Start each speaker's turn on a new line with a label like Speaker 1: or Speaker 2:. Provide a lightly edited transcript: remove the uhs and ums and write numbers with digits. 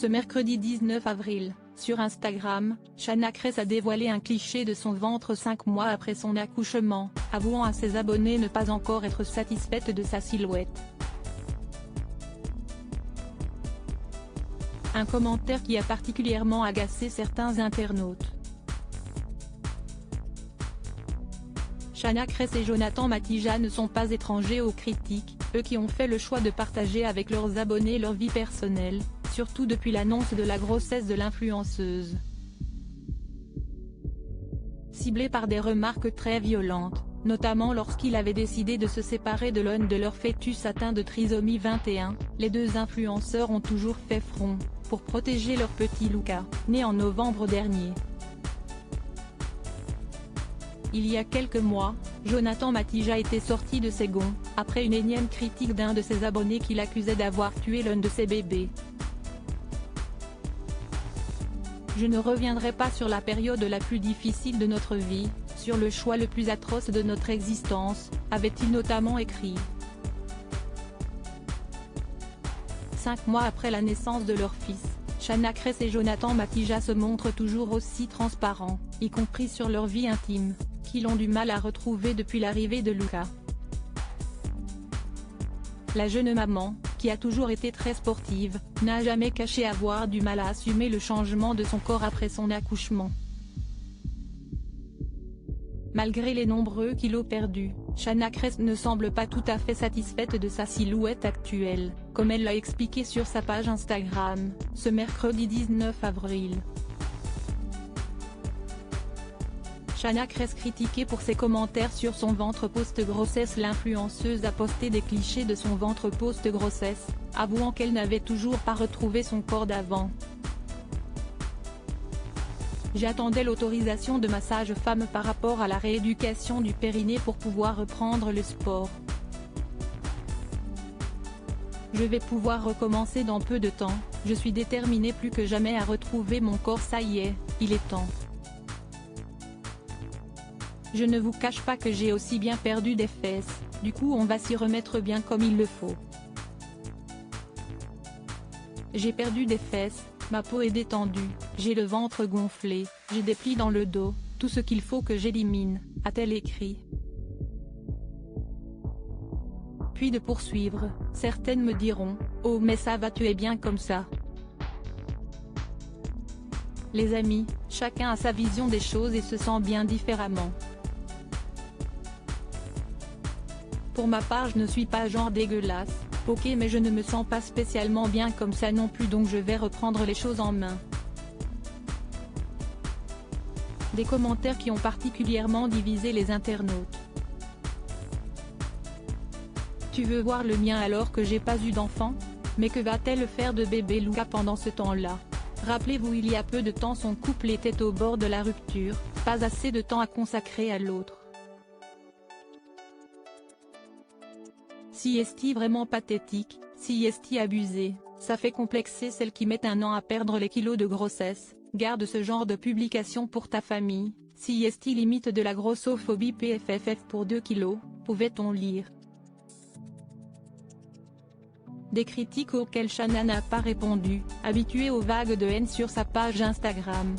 Speaker 1: Ce mercredi 19 avril, sur Instagram, Shanna Kress a dévoilé un cliché de son ventre 5 mois après son accouchement, avouant à ses abonnés ne pas encore être satisfaite de sa silhouette. Un commentaire qui a particulièrement agacé certains internautes. Shanna Kress et Jonathan Matija ne sont pas étrangers aux critiques, eux qui ont fait le choix de partager avec leurs abonnés leur vie personnelle, surtout depuis l'annonce de la grossesse de l'influenceuse. Ciblés par des remarques très violentes, notamment lorsqu'il avait décidé de se séparer de l'un de leurs fœtus atteint de trisomie 21, les deux influenceurs ont toujours fait front, pour protéger leur petit Luca, né en novembre dernier. Il y a quelques mois, Jonathan Matija était sorti de ses gonds, après une énième critique d'un de ses abonnés qui l'accusait d'avoir tué l'un de ses bébés. Je ne reviendrai pas sur la période la plus difficile de notre vie, sur le choix le plus atroce de notre existence, avait-il notamment écrit. 5 mois après la naissance de leur fils, Shanna Kress et Jonathan Matija se montrent toujours aussi transparents, y compris sur leur vie intime, qu'ils ont du mal à retrouver depuis l'arrivée de Luca. La jeune maman, qui a toujours été très sportive, n'a jamais caché avoir du mal à assumer le changement de son corps après son accouchement. Malgré les nombreux kilos perdus, Shanna Kress ne semble pas tout à fait satisfaite de sa silhouette actuelle, comme elle l'a expliqué sur sa page Instagram, ce mercredi 19 avril. Shanna Kress critiquée pour ses commentaires sur son ventre post-grossesse. L'influenceuse a posté des clichés de son ventre post-grossesse, avouant qu'elle n'avait toujours pas retrouvé son corps d'avant. J'attendais l'autorisation de ma sage-femme par rapport à la rééducation du périnée pour pouvoir reprendre le sport. Je vais pouvoir recommencer dans peu de temps, je suis déterminée plus que jamais à retrouver mon corps, ça y est, il est temps. Je ne vous cache pas que j'ai aussi bien perdu des fesses, du coup on va s'y remettre bien comme il le faut. J'ai perdu des fesses, ma peau est détendue, j'ai le ventre gonflé, j'ai des plis dans le dos, tout ce qu'il faut que j'élimine, a-t-elle écrit. Puis de poursuivre, certaines me diront, oh mais ça va, tu es bien comme ça. Les amis, chacun a sa vision des choses et se sent bien différemment. Pour ma part je ne suis pas genre dégueulasse, ok, mais je ne me sens pas spécialement bien comme ça non plus, donc je vais reprendre les choses en main. Des commentaires qui ont particulièrement divisé les internautes. Tu veux voir le mien alors que j'ai pas eu d'enfant? Mais que va-t-elle faire de bébé Luca pendant ce temps-là? Rappelez-vous, il y a peu de temps son couple était au bord de la rupture, pas assez de temps à consacrer à l'autre. Si est-il vraiment pathétique, si est-il abusé, ça fait complexer celles qui mettent 1 an à perdre les kilos de grossesse, garde ce genre de publication pour ta famille, si est-il limite de la grossophobie PFFF pour 2 kilos, pouvait-on lire. Des critiques auxquelles Shanna n'a pas répondu, habituée aux vagues de haine sur sa page Instagram.